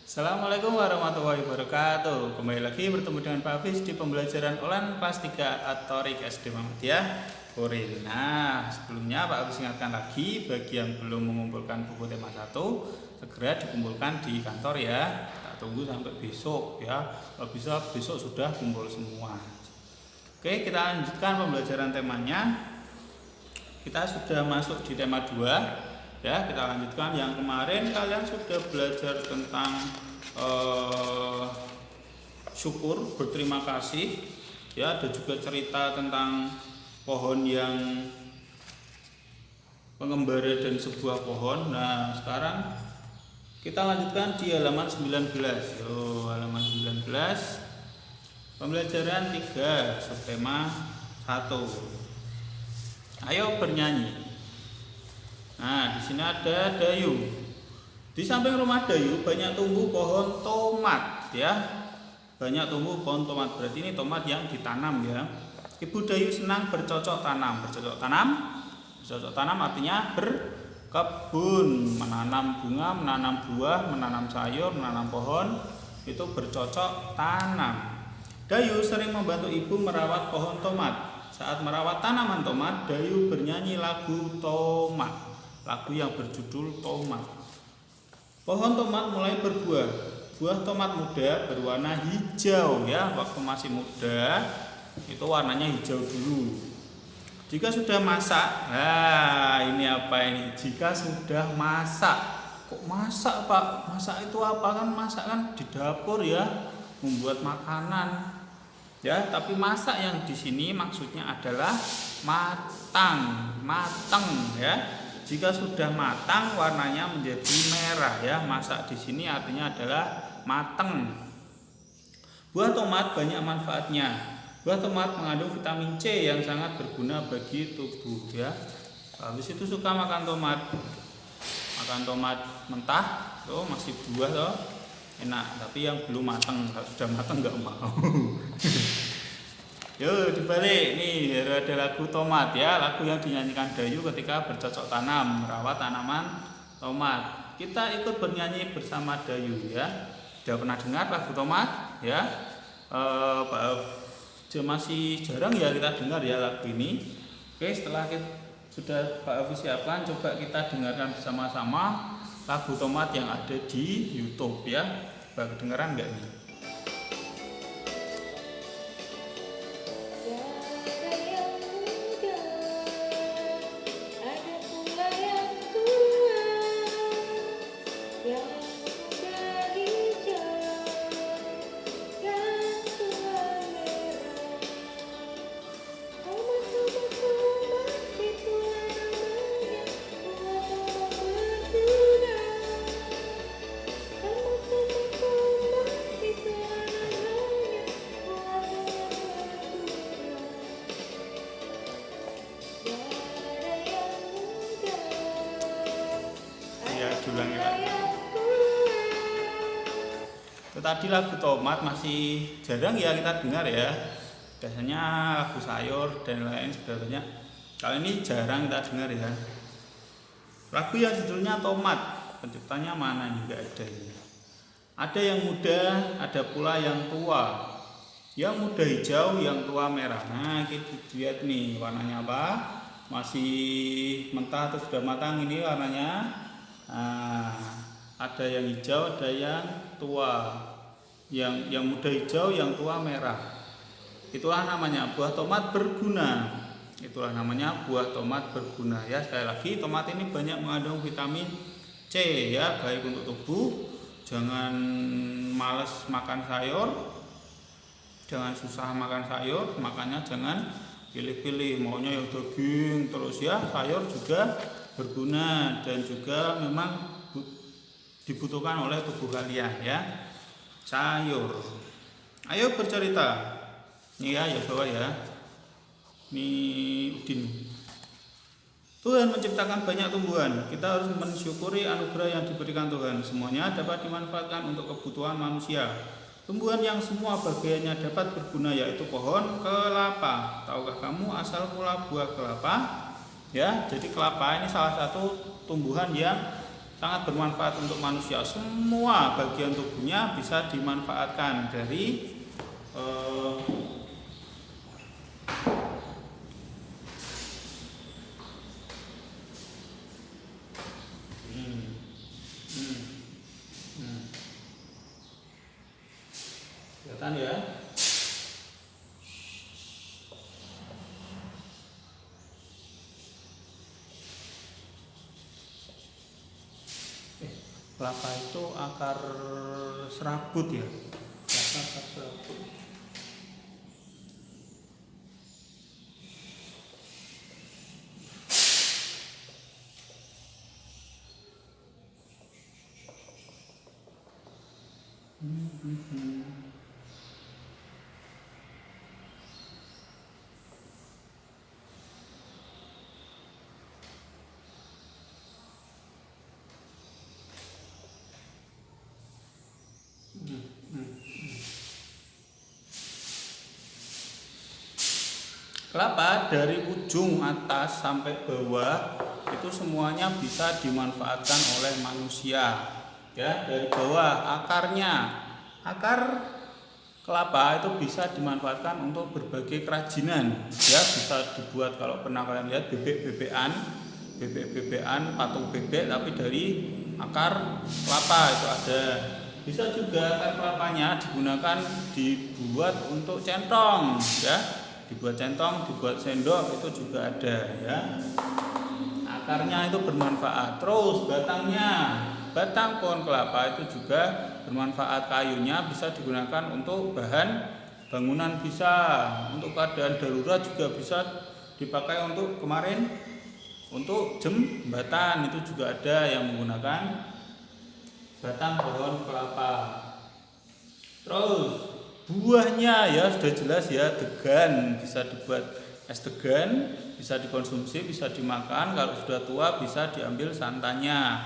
Assalamualaikum warahmatullahi wabarakatuh. Kembali lagi bertemu dengan Pak Hafiz di pembelajaran online kelas 3 Atorik SD Muhammadiyah Korin. Nah, sebelumnya Pak Hafiz ingatkan lagi bagi yang belum mengumpulkan buku tema 1, segera dikumpulkan di kantor ya. Kita tunggu sampai besok ya. Kalau bisa besok sudah kumpul semua. Oke, kita lanjutkan pembelajaran temanya. Kita sudah masuk di tema 2. Ya, kita lanjutkan yang kemarin kalian sudah belajar tentang syukur, berterima kasih. Ya, ada juga cerita tentang pohon yang pengembara dan sebuah pohon. Nah, sekarang kita lanjutkan di halaman 19. Halaman 19. Pembelajaran 3, subtema 1. Ayo bernyanyi. Nah, di sini ada Dayu. Di samping rumah Dayu banyak tumbuh pohon tomat ya. Banyak tumbuh pohon tomat. Berarti ini tomat yang ditanam ya. Ibu Dayu senang bercocok tanam. Bercocok tanam artinya berkebun, menanam bunga, menanam buah, menanam sayur, menanam pohon. Itu bercocok tanam. Dayu sering membantu ibu merawat pohon tomat. Saat merawat tanaman tomat, Dayu bernyanyi lagu tomat. Lagu yang berjudul Tomat. Pohon tomat mulai berbuah. Buah tomat muda berwarna hijau ya. Waktu masih muda itu warnanya hijau dulu. Jika sudah masak, nah ini apa ini? Jika sudah masak, kok masak Pak? Masak itu apa kan? Masak kan di dapur ya, membuat makanan. Ya, tapi masak yang di sini maksudnya adalah matang ya. Jika sudah matang warnanya menjadi merah ya. Masak di sini artinya adalah matang. Buah tomat banyak manfaatnya. Buah tomat mengandung vitamin C yang sangat berguna bagi tubuh ya. Habis itu suka makan tomat. Makan tomat mentah, tuh masih buah tuh. Enak, tapi yang belum matang, kalau sudah matang nggak mau. Yuk dibalik nih, ada lagu tomat ya, lagu yang dinyanyikan Dayu ketika bercocok tanam, merawat tanaman tomat. Kita ikut bernyanyi bersama Dayu ya. Sudah pernah dengar lagu tomat ya? Masih jarang ya kita dengar ya lagu ini. Oke, setelah sudah Pak Hafiz siapkan, coba kita dengarkan bersama-sama lagu tomat yang ada di YouTube ya. Kedengaran nggak ini? Ulangi lagi. Tadi lagu tomat masih jarang ya kita dengar ya. Biasanya lagu sayur dan lain sebagainya. Kali ini jarang kita dengar ya. Lagu yang judulnya Tomat, penciptanya mana juga ada ini. Ada yang muda, ada pula yang tua. Yang muda hijau, yang tua merah. Nah, kita lihat nih warnanya apa? Masih mentah atau sudah matang ini warnanya. Nah, ada yang hijau, ada yang tua. Yang muda hijau, yang tua merah. Itulah namanya buah tomat berguna. Itulah namanya buah tomat berguna ya. Sekali lagi, tomat ini banyak mengandung vitamin C ya, baik untuk tubuh. Jangan males makan sayur. Jangan susah makan sayur, makanya jangan pilih-pilih maunya yang daging terus ya. Sayur juga berguna dan juga memang dibutuhkan oleh tubuh kalian ya. Sayur. Ayo bercerita. Nih ya bawa ya. Nih Udin. Tuhan menciptakan banyak tumbuhan. Kita harus mensyukuri anugerah yang diberikan Tuhan. Semuanya dapat dimanfaatkan untuk kebutuhan manusia. Tumbuhan yang semua bagiannya dapat berguna yaitu pohon kelapa. Tahukah kamu asal mula buah kelapa? Ya, jadi kelapa ini salah satu tumbuhan yang sangat bermanfaat untuk manusia. Semua bagian tubuhnya bisa dimanfaatkan dari kelihatan ya. Kelapa itu akar serabut ya. Kelapa akar serabut. Kelapa dari ujung atas sampai bawah itu semuanya bisa dimanfaatkan oleh manusia. Ya, dari bawah akar kelapa itu bisa dimanfaatkan untuk berbagai kerajinan. Ya, bisa dibuat, kalau pernah kalian lihat bebek-bebekan, patung bebek tapi dari akar kelapa itu ada. Bisa juga akar kelapanya digunakan dibuat untuk centong, ya. Dibuat centong, dibuat sendok itu juga ada ya. Akarnya itu bermanfaat. Terus batang pohon kelapa itu juga bermanfaat. Kayunya bisa digunakan untuk bahan bangunan, bisa untuk keadaan darurat, juga bisa dipakai untuk kemarin untuk jembatan, itu juga ada yang menggunakan batang pohon kelapa. Terus buahnya ya sudah jelas ya, degan, bisa dibuat es degan, bisa dikonsumsi, bisa dimakan. Kalau sudah tua bisa diambil santannya.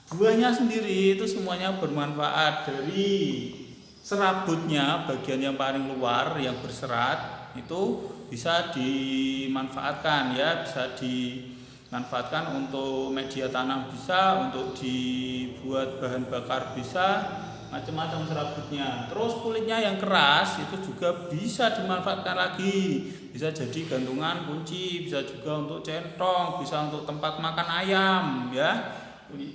Buahnya sendiri itu semuanya bermanfaat. Dari serabutnya, bagian yang paling luar yang berserat itu bisa dimanfaatkan ya, bisa dimanfaatkan untuk media tanam, bisa untuk dibuat bahan bakar, bisa macam-macam serabutnya. Terus kulitnya yang keras itu juga bisa dimanfaatkan lagi, bisa jadi gantungan kunci, bisa juga untuk centong, bisa untuk tempat makan ayam ya,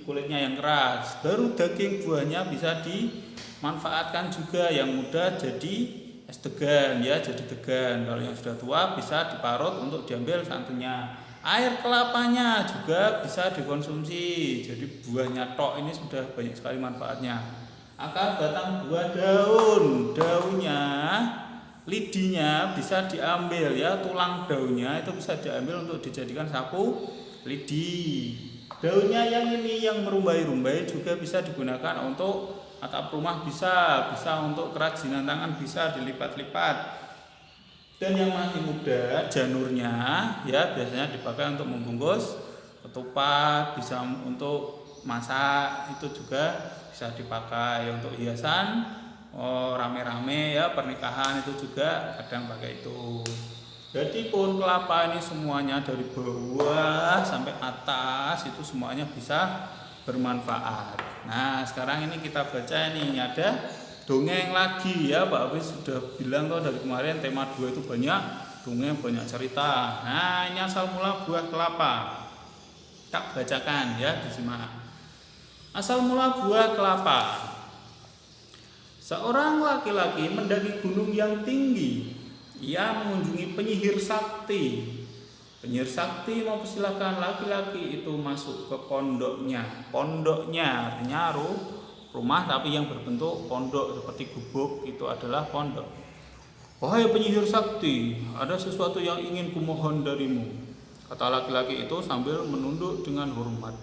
kulitnya yang keras. Baru daging buahnya bisa dimanfaatkan juga, yang muda jadi es degan ya, jadi degan. Kalau yang sudah tua bisa diparut untuk diambil santannya. Air kelapanya juga bisa dikonsumsi, jadi buahnya tok ini sudah banyak sekali manfaatnya. Akar, batang, buah, daunnya, lidinya bisa diambil ya, tulang daunnya itu bisa diambil untuk dijadikan sapu lidi. Daunnya yang ini yang merumbai-rumbai juga bisa digunakan untuk atap rumah, bisa untuk kerajinan tangan, bisa dilipat-lipat. Dan yang masih muda, janurnya ya biasanya dipakai untuk membungkus ketupat, bisa untuk masak, itu juga bisa dipakai untuk hiasan. Rame-rame ya pernikahan itu juga kadang pakai itu. Jadi pohon kelapa ini semuanya dari bawah sampai atas itu semuanya bisa bermanfaat. Nah sekarang ini kita baca, ini ada dongeng lagi ya. Pak Hafiz sudah bilang tuh dari kemarin tema 2 itu banyak dongeng, banyak cerita. Nah ini asal mula buah kelapa, tak bacakan ya, disimak. Asal mula buah kelapa. Seorang laki-laki mendaki gunung yang tinggi. Ia mengunjungi penyihir sakti. Penyihir sakti mempersilahkan laki-laki itu masuk ke pondoknya. Pondoknya artinya rumah tapi yang berbentuk pondok seperti gubuk, itu adalah pondok. Wahai penyihir sakti, ada sesuatu yang ingin kumohon darimu, kata laki-laki itu sambil menunduk dengan hormat.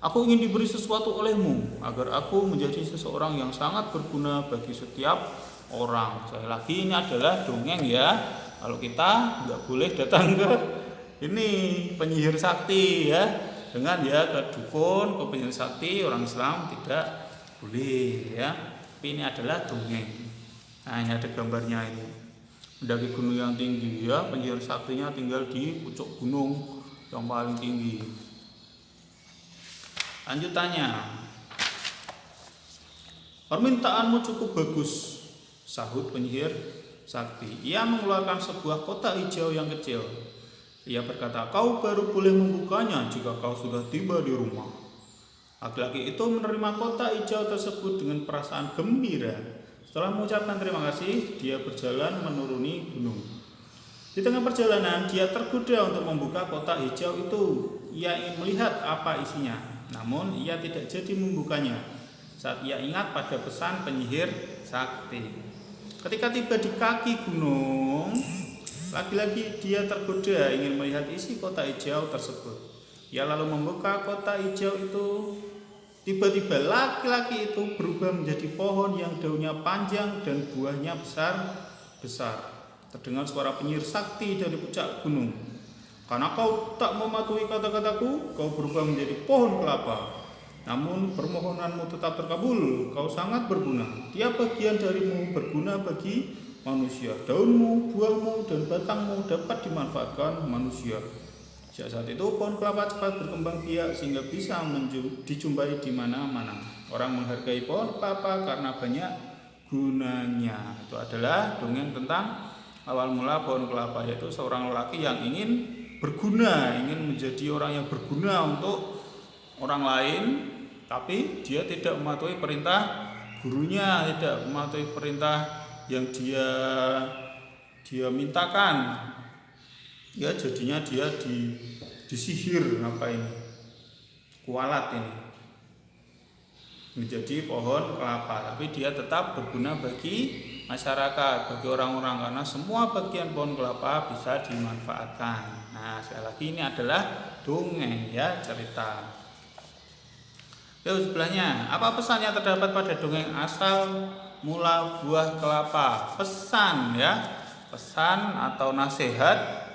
Aku ingin diberi sesuatu olehmu agar aku menjadi seseorang yang sangat berguna bagi setiap orang. Sekali lagi ini adalah dongeng ya. Kalau kita nggak boleh datang ke ini penyihir sakti ya, dengan ya ke dukun, ke penyihir sakti, orang Islam tidak boleh ya. Tapi ini adalah dongeng. Nah ini ada gambarnya ini. Mendaki gunung yang tinggi ya, penyihir saktinya tinggal di pucuk gunung yang paling tinggi. Lanjutannya, permintaanmu cukup bagus, sahut penyihir sakti. Ia mengeluarkan sebuah kotak hijau yang kecil. Ia berkata, kau baru boleh membukanya jika kau sudah tiba di rumah. Laki-laki itu menerima kotak hijau tersebut dengan perasaan gembira. Setelah mengucapkan terima kasih, dia berjalan menuruni gunung. Di tengah perjalanan, dia tergoda untuk membuka kotak hijau itu. Ia ingin melihat apa isinya, namun ia tidak jadi membukanya saat ia ingat pada pesan penyihir sakti. Ketika tiba di kaki gunung, lagi-lagi dia tergoda ingin melihat isi kotak hijau tersebut. Ia lalu membuka kotak hijau itu. Tiba-tiba laki-laki itu berubah menjadi pohon yang daunnya panjang dan buahnya besar-besar. Terdengar suara penyihir sakti dari puncak gunung. Karena kau tak mematuhi kata-kataku, kau berubah menjadi pohon kelapa. Namun permohonanmu tetap terkabul, kau sangat berguna. Tiap bagian darimu berguna bagi manusia. Daunmu, buahmu, dan batangmu dapat dimanfaatkan manusia. Sejak saat itu pohon kelapa cepat berkembang biak sehingga bisa dijumpai di mana-mana. Orang menghargai pohon kelapa karena banyak gunanya. Itu adalah dongeng tentang awal mula pohon kelapa, yaitu seorang lelaki yang ingin berguna, ingin menjadi orang yang berguna untuk orang lain, tapi dia tidak mematuhi perintah gurunya, tidak mematuhi perintah yang dia mintakan. Ya jadinya dia disihir kualat ini menjadi pohon kelapa, tapi dia tetap berguna bagi masyarakat, bagi orang-orang, karena semua bagian pohon kelapa bisa dimanfaatkan. Nah, sekali lagi ini adalah dongeng, ya, cerita. Lalu sebelahnya, apa pesan yang terdapat pada dongeng asal mula buah kelapa? Pesan, ya, pesan atau nasihat.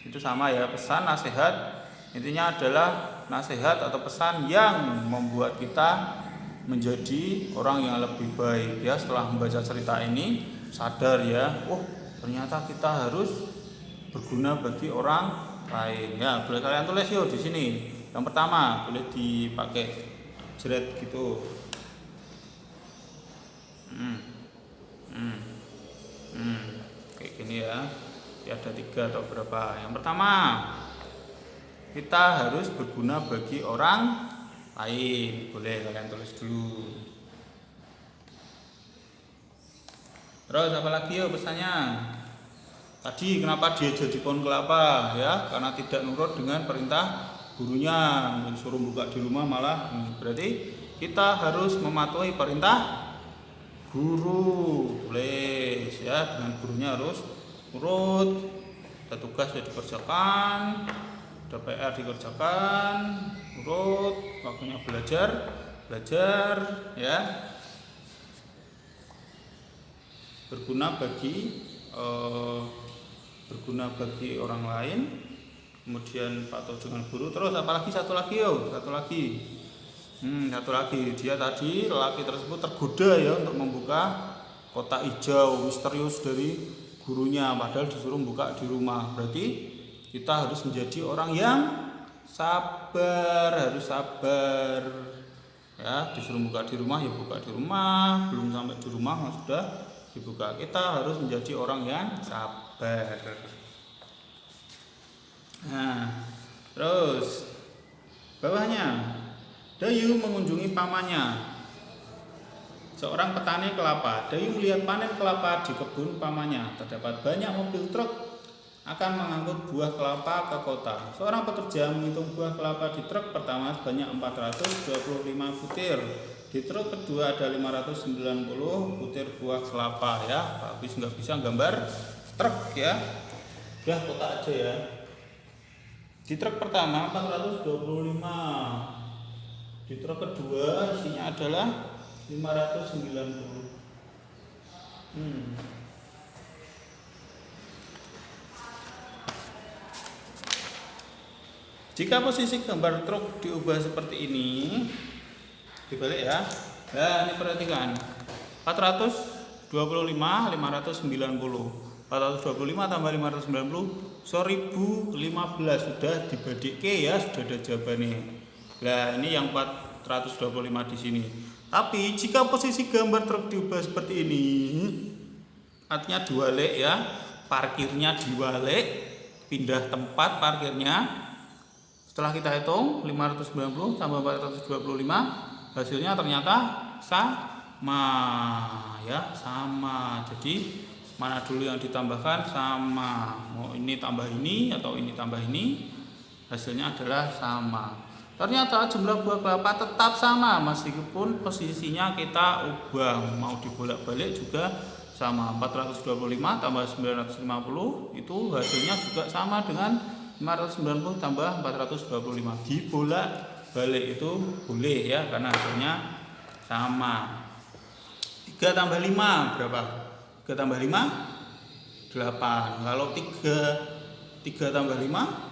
Itu sama ya, pesan, nasihat. Intinya adalah nasihat atau pesan yang membuat kita menjadi orang yang lebih baik, ya. Setelah membaca cerita ini sadar, ya, oh ternyata kita harus berguna bagi orang lain, ya. Boleh kalian tulis yuk di sini. Yang pertama boleh dipakai jeret gitu. Kayak gini ya. Ada 3 atau berapa. Yang pertama, kita harus berguna bagi orang lain. Boleh kalian tulis dulu. Terus apa lagi ya pesannya? Tadi kenapa dia jadi pohon kelapa, ya? Karena tidak nurut dengan perintah gurunya, disuruh buka di rumah malah. Berarti kita harus mematuhi perintah guru. Boleh, ya, dengan gurunya harus urut, ada tugas yang dikerjakan, ada PR dikerjakan, urut, waktunya belajar, ya, berguna bagi orang lain, kemudian patuh dengan guru. Terus apalagi satu lagi dia tadi, lelaki tersebut tergoda, ya, untuk membuka kotak hijau misterius dari gurunya, padahal disuruh buka di rumah. Berarti kita harus menjadi orang yang harus sabar, ya. Disuruh buka di rumah, ya buka di rumah, belum sampai di rumah sudah dibuka. Kita harus menjadi orang yang sabar. Nah, terus bawahnya, Dayu mengunjungi pamannya. Seorang petani kelapa. Dayu melihat panen kelapa di kebun pamannya. Terdapat banyak mobil truk akan mengangkut buah kelapa ke kota. Seorang pekerja menghitung buah kelapa di truk pertama sebanyak 425 butir. Di truk kedua ada 590 butir buah kelapa, ya. Habis nggak bisa gambar truk, ya. Udah kotak aja, ya. Di truk pertama 425. Di truk kedua isinya adalah 590. Jika posisi gambar truk diubah seperti ini, dibalik, ya. Nah, ini perhatikan. 425 590. 425 tambah 590 1015 sudah dibadike, ya, sudah ada jawabannya. Nah, ini yang 4 425 di sini. Tapi jika posisi gambar truk diubah seperti ini, artinya diwalik ya, parkirnya diwalik, pindah tempat parkirnya. Setelah kita hitung 590 tambah 425, hasilnya ternyata sama ya, sama. Jadi mana dulu yang ditambahkan sama, mau ini tambah ini atau ini tambah ini, hasilnya adalah sama. Ternyata jumlah buah kelapa tetap sama meskipun posisinya kita ubah, mau dibolak-balik juga sama. 425 tambah 950 itu hasilnya juga sama dengan 590 tambah 425. Dibolak-balik itu boleh ya, karena hasilnya sama. 3 tambah 5 berapa? 3 tambah 5 8. Kalau 3 tambah 5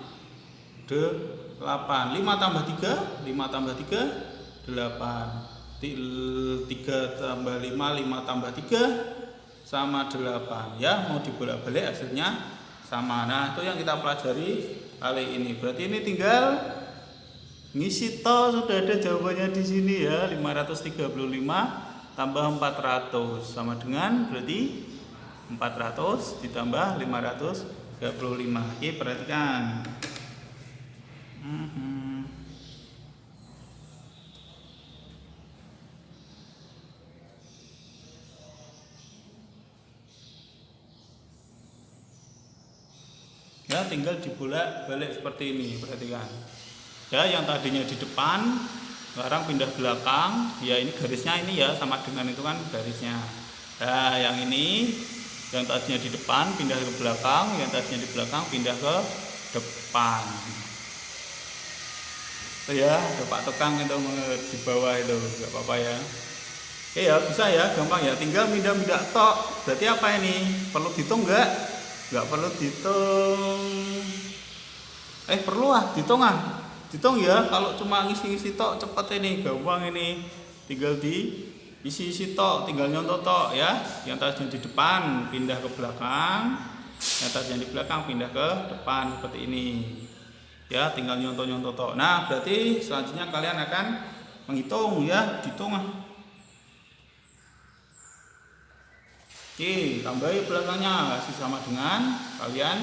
8. 5 tambah 3 tambah 3 8. 3 tambah 5 tambah 3 sama 8 ya. Mau dibolak-balik hasilnya sama. Nah, itu yang kita pelajari kali ini. Berarti ini tinggal ngisi toh, sudah ada jawabannya di sini ya. 535 tambah 400 sama dengan berarti 400 ditambah 535. Oke, perhatikan. Ya, tinggal dibolak-balik seperti ini, perhatikan. Ya, yang tadinya di depan sekarang pindah belakang. Ya, ini garisnya ini ya sama dengan itu kan garisnya. Nah, yang ini yang tadinya di depan pindah ke belakang, yang tadinya di belakang pindah ke depan. Itu ya, ada Pak Tukang itu di bawah itu, nggak apa-apa ya. Oke ya, bisa ya, gampang ya. Tinggal pindah-pindah tok. Berarti apa ini? Perlu dihitung nggak? Nggak perlu dihitung. Perlu dihitung dihitung ya. Kalau cuma ngisi-ngisi tok cepet ini, gampang ini. Tinggal diisi-isi tok, tinggal nyontok tok ya. Yang tadinya di depan pindah ke belakang, yang tadinya di belakang pindah ke depan seperti ini. Ya, tinggal nyontok-nyontok tok. Nah, berarti selanjutnya kalian akan menghitung ya, dihitung Oke, tambahi belakangnya masih sama dengan kalian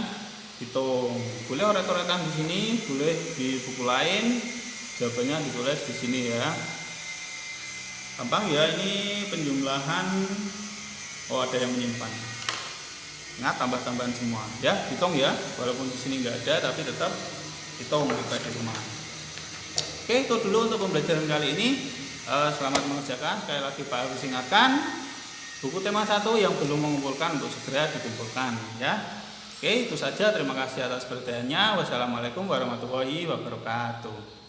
hitung. Boleh oret-oretan di sini, boleh di buku lain. Jawabannya ditulis di sini ya. Gampang ya, ini penjumlahan. Oh, ada yang menyimpan. Ingat tambah-tambahan semua ya, hitung ya. Walaupun di sini nggak ada, tapi tetap hitung kita di rumah. Oke, itu dulu untuk pembelajaran kali ini. Selamat mengerjakan. Sekali lagi Pak harus ingatkan. Buku tema 1 yang belum mengumpulkan untuk segera dikumpulkan ya. Oke, itu saja. Terima kasih atas perhatiannya. Wassalamualaikum warahmatullahi wabarakatuh.